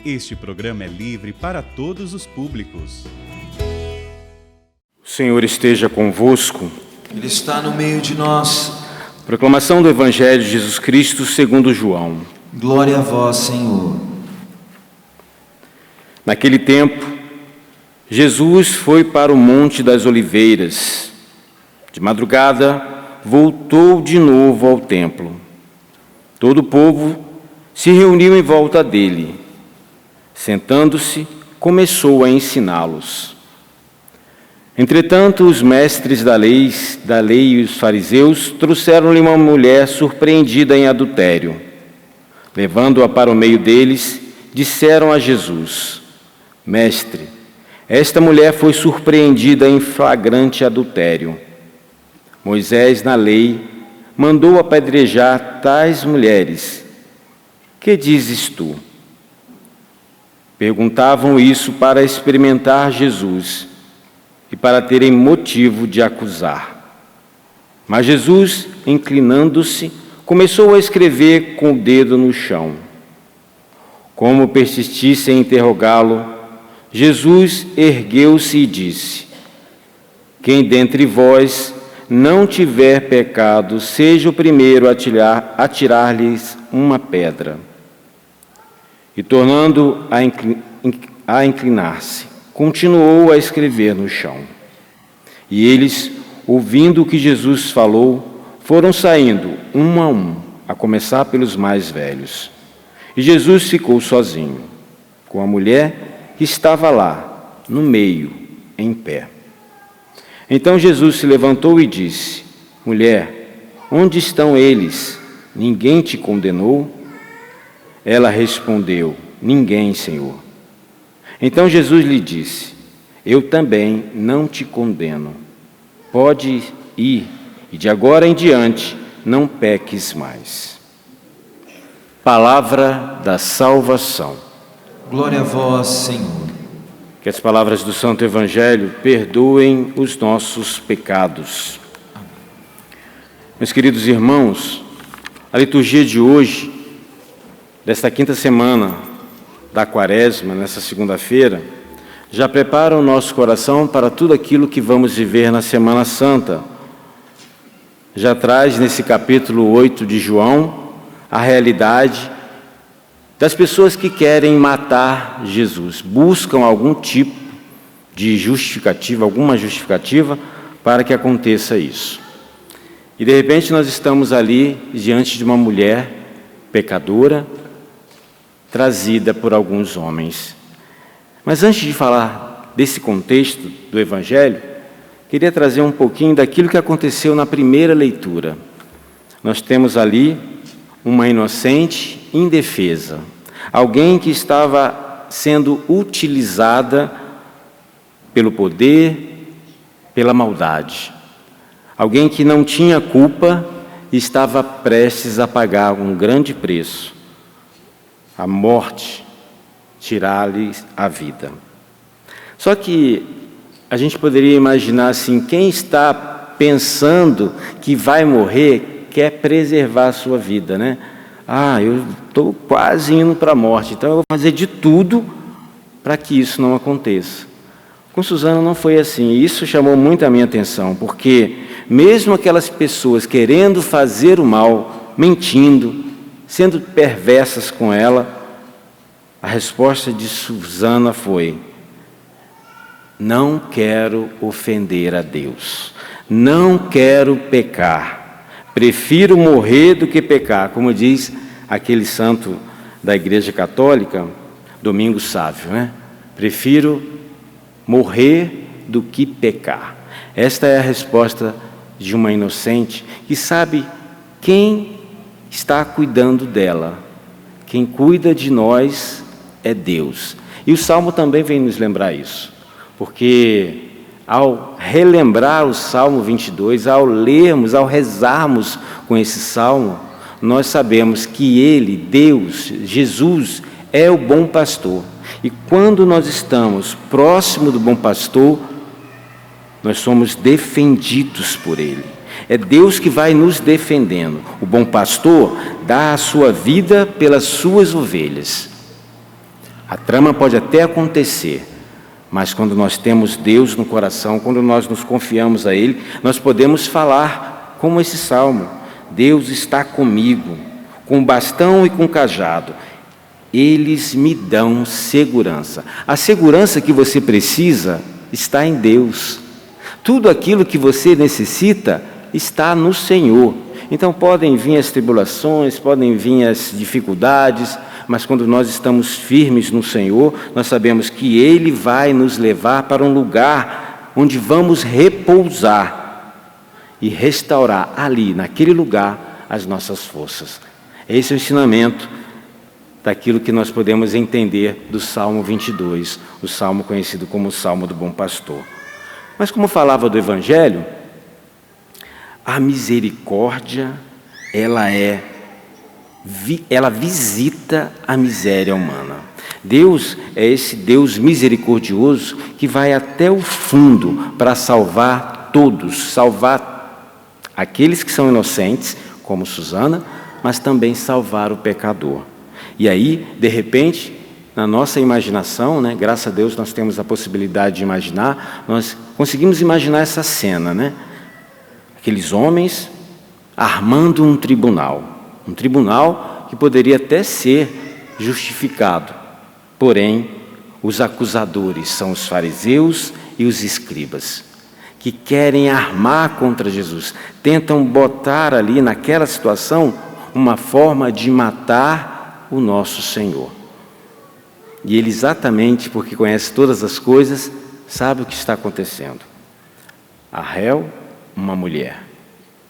Este programa é livre para todos os públicos. O Senhor esteja convosco. Ele está no meio de nós. Proclamação do Evangelho de Jesus Cristo segundo João. Glória a vós, Senhor. Naquele tempo, Jesus foi para o Monte das Oliveiras. De madrugada, voltou de novo ao templo. Todo o povo se reuniu em volta dele. Sentando-se, começou a ensiná-los. Entretanto, os mestres da lei e os fariseus trouxeram-lhe uma mulher surpreendida em adultério. Levando-a para o meio deles, disseram a Jesus: Mestre, esta mulher foi surpreendida em flagrante adultério. Moisés, na lei, mandou apedrejar tais mulheres. Que dizes tu? Perguntavam isso para experimentar Jesus e para terem motivo de acusar. Mas Jesus, inclinando-se, começou a escrever com o dedo no chão. Como persistissem em interrogá-lo, Jesus ergueu-se e disse: Quem dentre vós não tiver pecado, seja o primeiro a atirar-lhes uma pedra. E tornando a inclinar-se, continuou a escrever no chão. E eles, ouvindo o que Jesus falou, foram saindo, um, a começar pelos mais velhos. E Jesus ficou sozinho, com a mulher que estava lá, no meio, em pé. Então Jesus se levantou e disse: Mulher, onde estão eles? Ninguém te condenou? Ela respondeu: Ninguém, Senhor. Então Jesus lhe disse: Eu também não te condeno. Pode ir, e de agora em diante não peques mais. Palavra da salvação. Glória a vós, Senhor. Que as palavras do Santo Evangelho perdoem os nossos pecados. Meus queridos irmãos, a liturgia de hoje, desta quinta semana da Quaresma, nessa segunda-feira, já prepara o nosso coração para tudo aquilo que vamos viver na Semana Santa. Já traz nesse capítulo 8 de João a realidade das pessoas que querem matar Jesus, buscam algum tipo de justificativa, alguma justificativa para que aconteça isso. E de repente nós estamos ali diante de uma mulher pecadora, trazida por alguns homens. Mas antes de falar desse contexto do Evangelho, queria trazer um pouquinho daquilo que aconteceu na primeira leitura. Nós temos ali uma inocente indefesa, alguém que estava sendo utilizada pelo poder, pela maldade, alguém que não tinha culpa e estava prestes a pagar um grande preço, a morte, tirar-lhe a vida. Só que a gente poderia imaginar assim, quem está pensando que vai morrer, quer preservar a sua vida, né? Eu estou quase indo para a morte, então eu vou fazer de tudo para que isso não aconteça. Com Susana não foi assim, e isso chamou muito a minha atenção, porque mesmo aquelas pessoas querendo fazer o mal, mentindo, sendo perversas com ela, a resposta de Susana foi: não quero ofender a Deus, não quero pecar, prefiro morrer do que pecar, como diz aquele santo da Igreja Católica, Domingos Sávio, né? Prefiro morrer do que pecar. Esta é a resposta de uma inocente que sabe quem está cuidando dela. Quem cuida de nós é Deus. E o Salmo também vem nos lembrar isso, porque ao relembrar o Salmo 22, ao lermos, ao rezarmos com esse Salmo, nós sabemos que Ele, Deus, Jesus, é o bom pastor. E quando nós estamos próximo do bom pastor, nós somos defendidos por Ele. É Deus que vai nos defendendo. O bom pastor dá a sua vida pelas suas ovelhas. A trama pode até acontecer, mas quando nós temos Deus no coração, quando nós nos confiamos a Ele, nós podemos falar como esse salmo: Deus está comigo, com bastão e com cajado. Eles me dão segurança. A segurança que você precisa está em Deus. Tudo aquilo que você necessita está no Senhor. Então podem vir as tribulações, podem vir as dificuldades, mas quando nós estamos firmes no Senhor, nós sabemos que Ele vai nos levar para um lugar onde vamos repousar e restaurar ali, naquele lugar, as nossas forças. Esse é o ensinamento daquilo que nós podemos entender do Salmo 22, o salmo conhecido como o Salmo do Bom Pastor. Mas como falava do Evangelho, a misericórdia, ela visita a miséria humana. Deus é esse Deus misericordioso que vai até o fundo para salvar todos, salvar aqueles que são inocentes, como Susana, mas também salvar o pecador. E aí, de repente, na nossa imaginação, né, graças a Deus nós temos a possibilidade de imaginar, nós conseguimos imaginar essa cena, né? Aqueles homens armando um tribunal que poderia até ser justificado, porém, os acusadores são os fariseus e os escribas, que querem armar contra Jesus, tentam botar ali naquela situação uma forma de matar o nosso Senhor. E ele, exatamente porque conhece todas as coisas, sabe o que está acontecendo. A réu, uma mulher,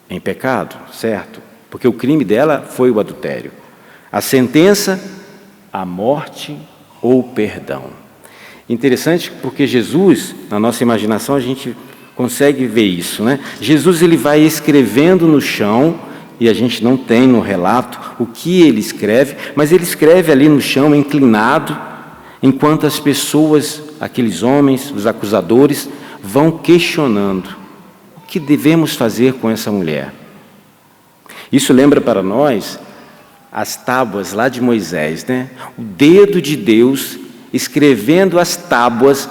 em pecado, certo? Porque o crime dela foi o adultério. A sentença, a morte ou perdão. Interessante porque Jesus, na nossa imaginação, a gente consegue ver isso, né? Jesus, ele vai escrevendo no chão, e a gente não tem no relato o que ele escreve, mas ele escreve ali no chão, inclinado, enquanto as pessoas, aqueles homens, os acusadores, vão questionando o que devemos fazer com essa mulher. Isso lembra para nós as tábuas lá de Moisés, né? O dedo de Deus escrevendo as tábuas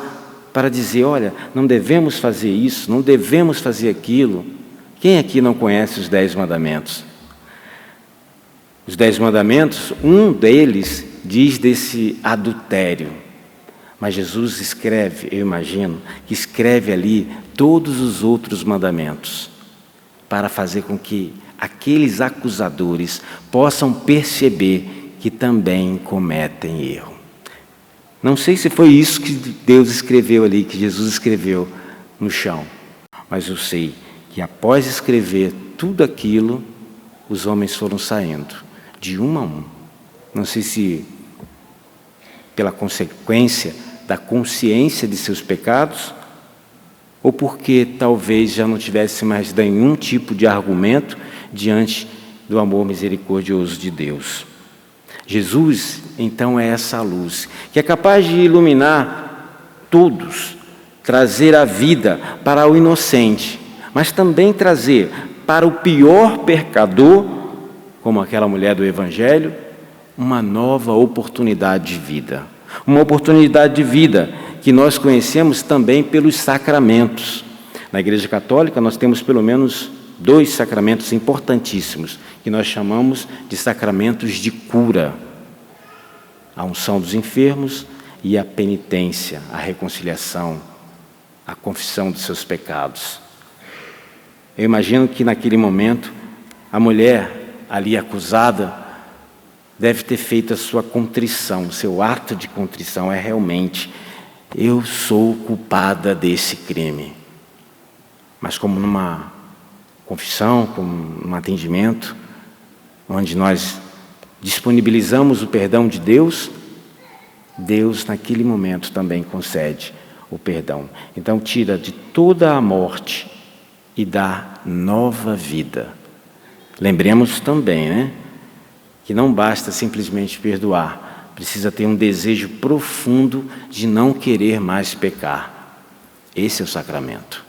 para dizer: olha, não devemos fazer isso, não devemos fazer aquilo. Quem aqui não conhece os 10 mandamentos? Os 10 mandamentos, um deles diz desse adultério. Mas Jesus escreve, eu imagino, que escreve ali todos os outros mandamentos, para fazer com que aqueles acusadores possam perceber que também cometem erro. Não sei se foi isso que Deus escreveu ali, que Jesus escreveu no chão, mas eu sei que após escrever tudo aquilo, os homens foram saindo, de um a um. Não sei se pela consequência da consciência de seus pecados, ou porque talvez já não tivesse mais nenhum tipo de argumento diante do amor misericordioso de Deus. Jesus, então, é essa luz, que é capaz de iluminar todos, trazer a vida para o inocente, mas também trazer para o pior pecador, como aquela mulher do Evangelho, uma nova oportunidade de vida. Uma oportunidade de vida que nós conhecemos também pelos sacramentos. Na Igreja Católica nós temos pelo menos 2 sacramentos importantíssimos, que nós chamamos de sacramentos de cura. A unção dos enfermos e a penitência, a reconciliação, a confissão dos seus pecados. Eu imagino que naquele momento, a mulher ali acusada deve ter feito a sua contrição, o seu ato de contrição é realmente: eu sou culpada desse crime. Mas como numa confissão, como num atendimento, onde nós disponibilizamos o perdão de Deus, Deus naquele momento também concede o perdão. Então tira de toda a morte e dá nova vida. Lembremos também, né, que não basta simplesmente perdoar, precisa ter um desejo profundo de não querer mais pecar. Esse é o sacramento.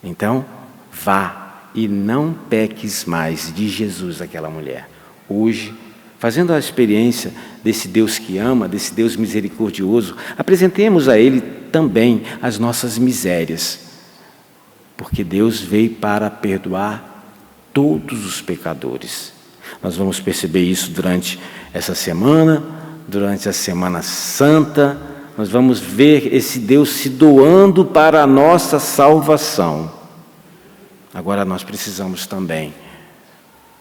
Então, vá e não peques mais, diz Jesus àquela mulher. Hoje fazendo a experiência desse Deus que ama, desse Deus misericordioso, apresentemos a Ele também as nossas misérias, porque Deus veio para perdoar todos os pecadores. Nós vamos perceber isso durante essa semana, durante a Semana Santa. Nós vamos ver esse Deus se doando para a nossa salvação. Agora nós precisamos também,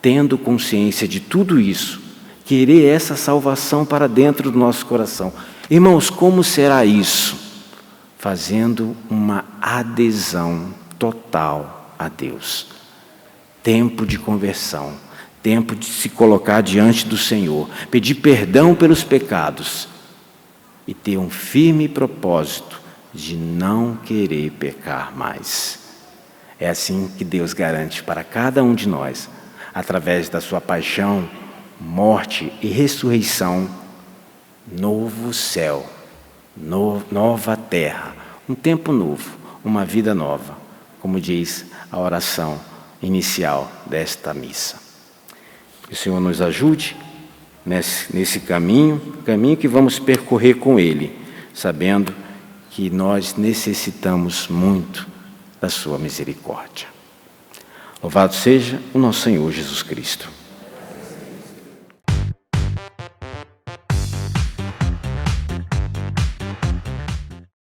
tendo consciência de tudo isso, querer essa salvação para dentro do nosso coração. Irmãos, como será isso? Fazendo uma adesão total a Deus. Tempo de conversão, tempo de se colocar diante do Senhor, pedir perdão pelos pecados e ter um firme propósito de não querer pecar mais. É assim que Deus garante para cada um de nós, através da sua paixão, morte e ressurreição, novo céu, nova terra, um tempo novo, uma vida nova, como diz a oração inicial desta missa. Que o Senhor nos ajude nesse caminho que vamos percorrer com Ele, sabendo que nós necessitamos muito da sua misericórdia. Louvado seja o nosso Senhor Jesus Cristo.